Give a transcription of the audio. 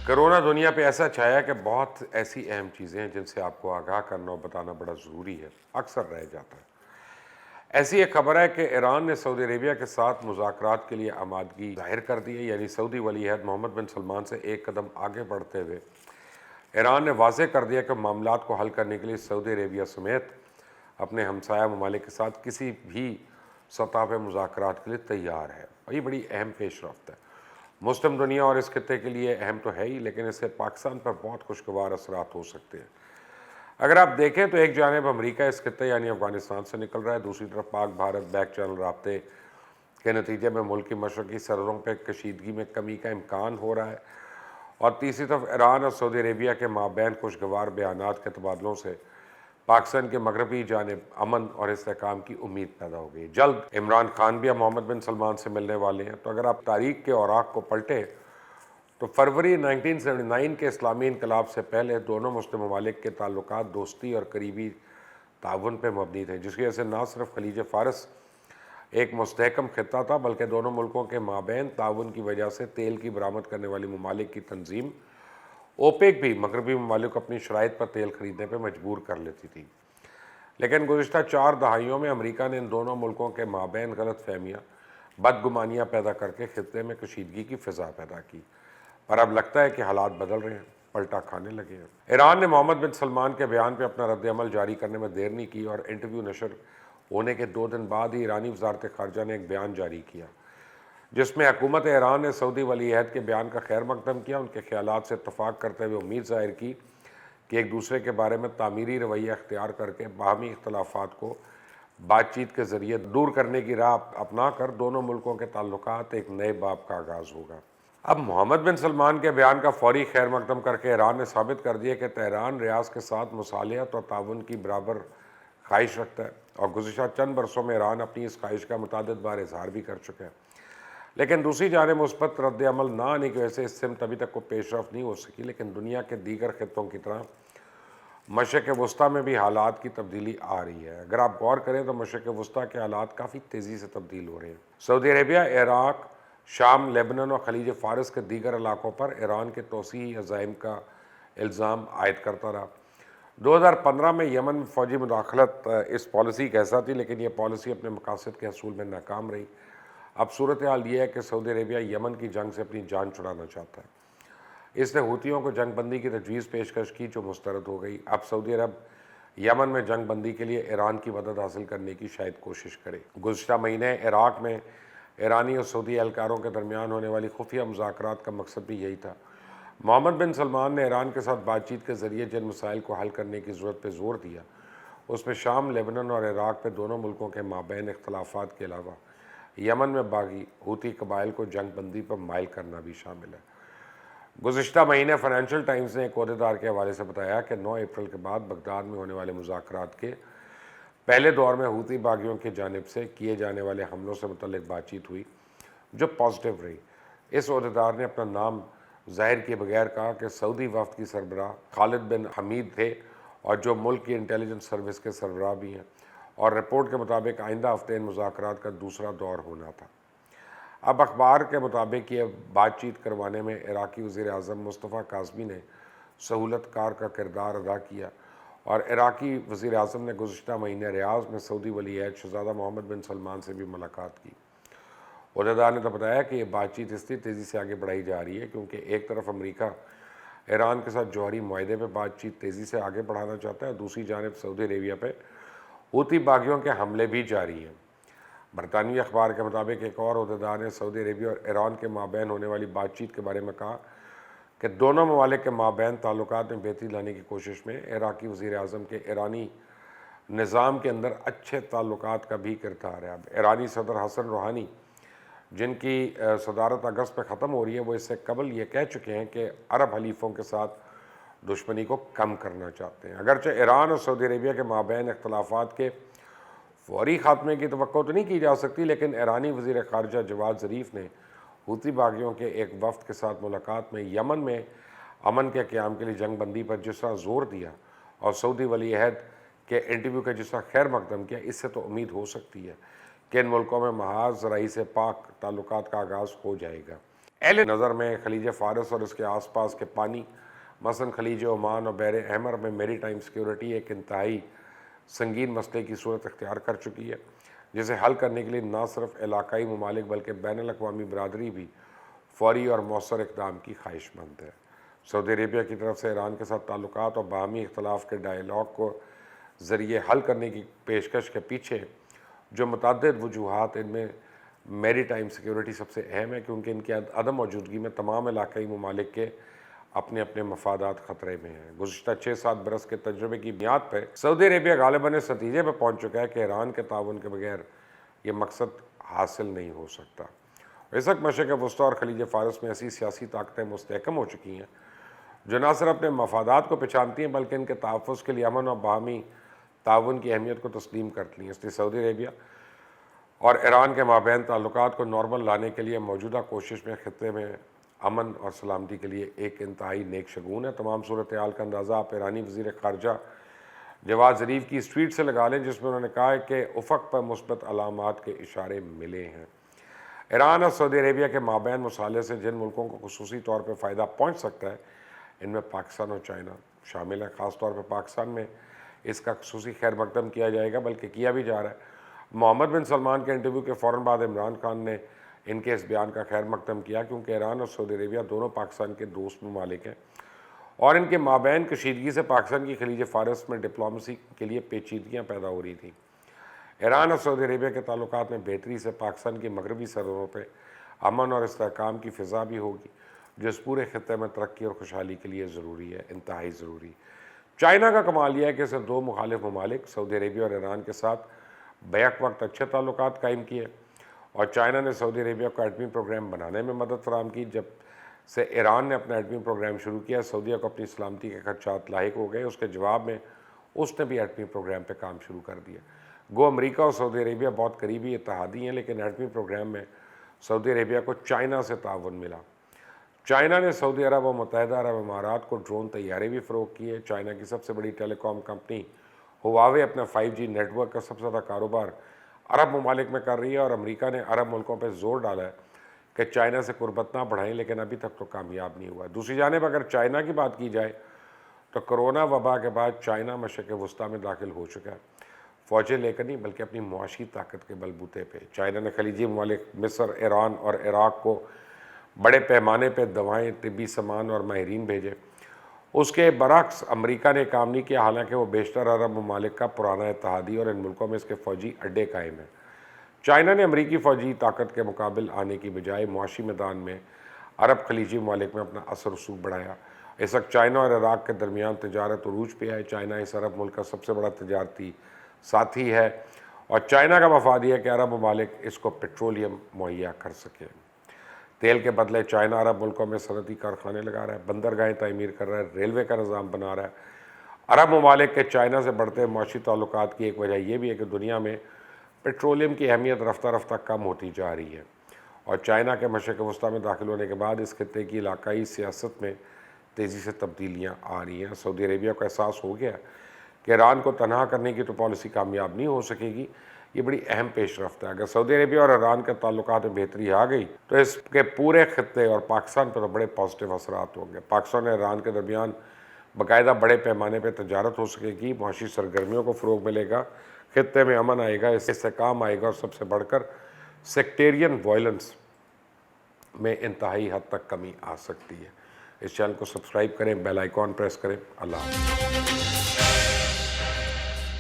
Corona دنیا پہ ایسا چھایا کہ بہت ایسی اہم چیزیں ہیں جن سے آپ کو آگاہ کرنا اور بتانا بڑا ضروری ہے، اکثر رہ جاتا ہے۔ ایسی ایک خبر ہے کہ ایران نے سعودی عربیہ کے ساتھ مذاکرات کے لیے آمادگی ظاہر کر دی ہے، یعنی سعودی ولی عہد محمد بن سلمان سے ایک قدم آگے بڑھتے ہوئے ایران نے واضح کر دیا کہ معاملات کو حل کرنے کے لیے سعودی عربیہ سمیت اپنے ہمسایہ ممالک کے ساتھ کسی بھی سطح پہ مذاکرات کے لیے تیار ہے، اور یہ بڑی اہم پیش رفت ہے۔ مسلم دنیا اور اس خطے کے لیے اہم تو ہے ہی، لیکن اس سے پاکستان پر بہت خوشگوار اثرات ہو سکتے ہیں۔ اگر آپ دیکھیں تو ایک جانب امریکہ اس خطے یعنی افغانستان سے نکل رہا ہے، دوسری طرف پاک بھارت بیک چینل رابطے کے نتیجے میں ملک کی مشرقی سرحدوں پہ کشیدگی میں کمی کا امکان ہو رہا ہے، اور تیسری طرف ایران اور سعودی عربیہ کے مابین خوشگوار بیانات کے تبادلوں سے پاکستان کے مغربی جانب امن اور استحکام کی امید پیدا ہو گئی۔ جلد عمران خان بھی اب محمد بن سلمان سے ملنے والے ہیں، تو اگر آپ تاریخ کے اوراق کو پلٹیں تو فروری 1979 کے اسلامی انقلاب سے پہلے دونوں مسلم ممالک کے تعلقات دوستی اور قریبی تعاون پہ مبنی تھے، جس کی وجہ سے نہ صرف خلیج فارس ایک مستحکم خطہ تھا، بلکہ دونوں ملکوں کے مابین تعاون کی وجہ سے تیل کی برآمد کرنے والی ممالک کی تنظیم اوپیک بھی مغربی ممالک کو اپنی شرائط پر تیل خریدنے پہ مجبور کر لیتی تھی۔ لیکن گزشتہ 4 دہائیوں میں امریکہ نے ان دونوں ملکوں کے مابین غلط فہمیاں، بدگمانیاں پیدا کر کے خطے میں کشیدگی کی فضا پیدا کی، پر اب لگتا ہے کہ حالات بدل رہے ہیں، پلٹا کھانے لگے ہیں۔ ایران نے محمد بن سلمان کے بیان پہ اپنا رد عمل جاری کرنے میں دیر نہیں کی، اور انٹرویو نشر ہونے کے 2 دن بعد ہی ایرانی وزارت خارجہ نے ایک بیان جاری کیا، جس میں حکومت ایران نے سعودی ولی عہد کے بیان کا خیر مقدم کیا، ان کے خیالات سے اتفاق کرتے ہوئے امید ظاہر کی کہ ایک دوسرے کے بارے میں تعمیری رویہ اختیار کر کے باہمی اختلافات کو بات چیت کے ذریعے دور کرنے کی راہ اپنا کر دونوں ملکوں کے تعلقات ایک نئے باب کا آغاز ہوگا۔ اب محمد بن سلمان کے بیان کا فوری خیر مقدم کر کے ایران نے ثابت کر دیا کہ تہران ریاض کے ساتھ مصالحت اور تعاون کی برابر خواہش رکھتا ہے، اور گزشتہ چند برسوں میں ایران اپنی اس خواہش کا متعدد بار اظہار بھی کر چکا ہے۔ لیکن دوسری جانب مثبت رد عمل نہ آنے کی وجہ سے اس سمت ابھی تک کوئی پیش رفت نہیں ہو سکی، لیکن دنیا کے دیگر خطوں کی طرح مشرق وسطیٰ میں بھی حالات کی تبدیلی آ رہی ہے۔ اگر آپ غور کریں تو مشرق وسطیٰ کے حالات کافی تیزی سے تبدیل ہو رہے ہیں۔ سعودی عربیہ عراق، شام، لیبنان اور خلیج فارس کے دیگر علاقوں پر ایران کے توسیعی عزائم کا الزام عائد کرتا رہا۔ 2015 میں یمن میں فوجی مداخلت اس پالیسی کا حصہ تھی، لیکن یہ پالیسی اپنے مقاصد کے حصول میں ناکام رہی۔ اب صورتحال یہ ہے کہ سعودی عربیہ یمن کی جنگ سے اپنی جان چھڑانا چاہتا ہے۔ اس نے حوثیوں کو جنگ بندی کی تجویز پیشکش کی، جو مسترد ہو گئی۔ اب سعودی عرب یمن میں جنگ بندی کے لیے ایران کی مدد حاصل کرنے کی شاید کوشش کرے۔ گزشتہ مہینے عراق میں ایرانی اور سعودی اہلکاروں کے درمیان ہونے والی خفیہ مذاکرات کا مقصد بھی یہی تھا۔ محمد بن سلمان نے ایران کے ساتھ بات چیت کے ذریعے جن مسائل کو حل کرنے کی ضرورت پہ زور دیا، اس میں شام، لیبنان اور عراق پہ دونوں ملکوں کے مابین اختلافات کے علاوہ یمن میں باغی حوثی قبائل کو جنگ بندی پر مائل کرنا بھی شامل ہے۔ گزشتہ مہینے فائنینشل ٹائمز نے ایک عہدیدار کے حوالے سے بتایا کہ 9 اپریل کے بعد بغداد میں ہونے والے مذاکرات کے پہلے دور میں حوثی باغیوں کی جانب سے کیے جانے والے حملوں سے متعلق بات چیت ہوئی، جو پازیٹیو رہی۔ اس عہدیدار نے اپنا نام ظاہر کیے بغیر کہا کہ سعودی وفد کی سربراہ خالد بن حمید تھے، اور جو ملک کی انٹیلیجنس سروس کے سربراہ بھی ہیں، اور رپورٹ کے مطابق آئندہ ہفتے ان مذاکرات کا دوسرا دور ہونا تھا۔ اب اخبار کے مطابق یہ بات چیت کروانے میں عراقی وزیر اعظم مصطفیٰ کاظمی نے سہولت کار کا کردار ادا کیا، اور عراقی وزیر اعظم نے گزشتہ مہینے ریاض میں سعودی ولی عہد شہزادہ محمد بن سلمان سے بھی ملاقات کی۔ عہدیدار نے تو بتایا کہ یہ بات چیت اس لیے تیزی سے آگے بڑھائی جا رہی ہے کیونکہ ایک طرف امریکہ ایران کے ساتھ جوہری معاہدے پہ بات چیت تیزی سے آگے بڑھانا چاہتا ہے، دوسری جانب سعودی عربیہ پہ حوثی باغیوں کے حملے بھی جاری ہیں۔ برطانوی اخبار کے مطابق ایک اور عہدیدار نے سعودی عربیہ اور ایران کے مابین ہونے والی بات چیت کے بارے میں کہا کہ دونوں ممالک کے مابین تعلقات میں بہتری لانے کی کوشش میں عراقی وزیر اعظم کے ایرانی نظام کے اندر اچھے تعلقات کا بھی کردار ہے۔ اب ایرانی صدر حسن روحانی، جن کی صدارت اگست میں ختم ہو رہی ہے، وہ اس سے قبل یہ کہہ چکے ہیں کہ عرب حلیفوں کے ساتھ دشمنی کو کم کرنا چاہتے ہیں۔ اگرچہ ایران اور سعودی عربیہ کے مابین اختلافات کے فوری خاتمے کی توقع تو نہیں کی جا سکتی، لیکن ایرانی وزیر خارجہ جواد ظریف نے حوثی باغیوں کے ایک وفد کے ساتھ ملاقات میں یمن میں امن کے قیام کے لیے جنگ بندی پر جس طرح زور دیا اور سعودی ولی عہد کے انٹرویو کا جس طرح خیر مقدم کیا، اس سے تو امید ہو سکتی ہے کہ ان ملکوں میں محاذ زرعی سے پاک تعلقات کا آغاز ہو جائے گا۔ اہل نظر میں خلیج فارس اور اس کے آس پاس کے پانی مثلا خلیج عمان اور بحر احمر میں میری ٹائم سیکیورٹی ایک انتہائی سنگین مسئلے کی صورت اختیار کر چکی ہے، جسے حل کرنے کے لیے نہ صرف علاقائی ممالک بلکہ بین الاقوامی برادری بھی فوری اور مؤثر اقدام کی خواہش مند ہے۔ سعودی عربیہ کی طرف سے ایران کے ساتھ تعلقات اور باہمی اختلاف کے ڈائیلاگ کو ذریعے حل کرنے کی پیشکش کے پیچھے جو متعدد وجوہات، ان میں میری ٹائم سیکیورٹی سب سے اہم ہے، کیونکہ ان کی عدم موجودگی میں تمام علاقائی ممالک کے اپنے اپنے مفادات خطرے میں ہیں۔ گزشتہ 6-7 برس کے تجربے کی بنیاد پہ سعودی عربیہ غالباً اس نتیجے پہ پہنچ چکا ہے کہ ایران کے تعاون کے بغیر یہ مقصد حاصل نہیں ہو سکتا۔ اس وقت مشرق وسطیٰ اور خلیج فارس میں ایسی سیاسی طاقتیں مستحکم ہو چکی ہیں جو نہ صرف اپنے مفادات کو پہچانتی ہیں بلکہ ان کے تحفظ کے لیے امن اور باہمی تعاون کی اہمیت کو تسلیم کرتی ہیں۔ اس لیے سعودی عربیہ اور ایران کے مابین تعلقات کو نارمل لانے کے لیے موجودہ کوشش میں خطے میں امن اور سلامتی کے لیے ایک انتہائی نیک شگون ہے۔ تمام صورتحال کا اندازہ آپ ایرانی وزیر خارجہ جواد ظریف کی اس ٹویٹ سے لگا لیں، جس میں انہوں نے کہا ہے کہ افق پر مثبت علامات کے اشارے ملے ہیں۔ ایران اور سعودی عربیہ کے مابین مصالحے سے جن ملکوں کو خصوصی طور پہ فائدہ پہنچ سکتا ہے، ان میں پاکستان اور چائنا شامل ہیں۔ خاص طور پہ پاکستان میں اس کا خصوصی خیر مقدم کیا جائے گا، بلکہ کیا بھی جا رہا ہے۔ محمد بن سلمان کے انٹرویو کے فوراً بعد عمران خان نے ان کے اس بیان کا خیر مقدم کیا، کیونکہ ایران اور سعودی عربیہ دونوں پاکستان کے دوست ممالک ہیں اور ان کے مابین کشیدگی سے پاکستان کی خلیج فارس میں ڈپلومیسی کے لیے پیچیدگیاں پیدا ہو رہی تھیں۔ ایران اور سعودی عربیہ کے تعلقات میں بہتری سے پاکستان کی مغربی سرحدوں پہ امن اور استحکام کی فضا بھی ہوگی، جو اس پورے خطے میں ترقی اور خوشحالی کے لیے ضروری ہے، انتہائی ضروری۔ چائنا کا کمال یہ ہے کہ اسے دو مخالف ممالک سعودی عربیہ اور ایران کے ساتھ بیک وقت اچھے تعلقات قائم کیے، اور چائنا نے سعودی عربیہ کو ایٹمی پروگرام بنانے میں مدد فراہم کی۔ جب سے ایران نے اپنا ایٹمی پروگرام شروع کیا، سعودیہ کو اپنی سلامتی کے خدشات لاحق ہو گئے۔ اس کے جواب میں اس نے بھی ایٹمی پروگرام پہ کام شروع کر دیا۔ گو امریکہ اور سعودی عربیہ بہت قریبی اتحادی ہیں، لیکن ایٹمی پروگرام میں سعودی عربیہ کو چائنا سے تعاون ملا۔ چائنا نے سعودی عرب اور متحدہ عرب امارات کو ڈرون طیارے بھی فروخت کیے۔ چائنا کی سب سے بڑی ٹیلی کام کمپنی ہواوے اپنا 5G نیٹ ورک کا سب سے زیادہ کاروبار عرب ممالک میں کر رہی ہے، اور امریکہ نے عرب ملکوں پہ زور ڈالا ہے کہ چائنا سے قربت نہ بڑھائیں، لیکن ابھی تک تو کامیاب نہیں ہوا۔ دوسری جانب اگر چائنا کی بات کی جائے تو کرونا وبا کے بعد چائنا مشرق وسطیٰ میں داخل ہو چکا ہے، فوجیں لے کر نہیں بلکہ اپنی معاشی طاقت کے بل بوتے پہ۔ چائنا نے خلیجی ممالک مصر، ایران اور عراق کو بڑے پیمانے پہ دوائیں، طبی سامان اور ماہرین بھیجے۔ اس کے برعکس امریکہ نے کام نہیں کیا، حالانکہ وہ بیشتر عرب ممالک کا پرانا اتحادی اور ان ملکوں میں اس کے فوجی اڈے قائم ہیں۔ چائنا نے امریکی فوجی طاقت کے مقابل آنے کی بجائے معاشی میدان میں عرب خلیجی ممالک میں اپنا اثر رسوخ بڑھایا۔ اس وقت چائنا اور عراق کے درمیان تجارت عروج پہ ہے۔ چائنا اس عرب ملک کا سب سے بڑا تجارتی ساتھی ہے، اور چائنا کا مفاد یہ ہے کہ عرب ممالک اس کو پیٹرولیم مہیا کر سکیں۔ تیل کے بدلے چائنا عرب ملکوں میں صنعتی کارخانے لگا رہا ہے، بندرگاہیں تعمیر کر رہا ہے، ریلوے کا نظام بنا رہا ہے۔ عرب ممالک کے چائنا سے بڑھتے معاشی تعلقات کی ایک وجہ یہ بھی ہے کہ دنیا میں پیٹرولیم کی اہمیت رفتہ رفتہ کم ہوتی جا رہی ہے، اور چائنا کے مشرق وسطیٰ میں داخل ہونے کے بعد اس خطے کی علاقائی سیاست میں تیزی سے تبدیلیاں آ رہی ہیں۔ سعودی عربیہ کو احساس ہو گیا کہ ایران کو تنہا کرنے کی تو پالیسی کامیاب نہیں ہو سکے گی، یہ بڑی اہم پیش رفت ہے۔ اگر سعودی عربیہ اور ایران کے تعلقات میں بہتری آ گئی تو اس کے پورے خطے اور پاکستان پر بڑے پازیٹیو اثرات ہوں گے۔ پاکستان اور ایران کے درمیان باقاعدہ بڑے پیمانے پہ تجارت ہو سکے گی، معاشی سرگرمیوں کو فروغ ملے گا، خطے میں امن آئے گا، استحکام آئے گا، اور سب سے بڑھ کر سیکٹیرین وائلنس میں انتہائی حد تک کمی آ سکتی ہے۔ اس چینل کو سبسکرائب کریں، بیل آئیکن پریس کریں۔ اللہ حافظ۔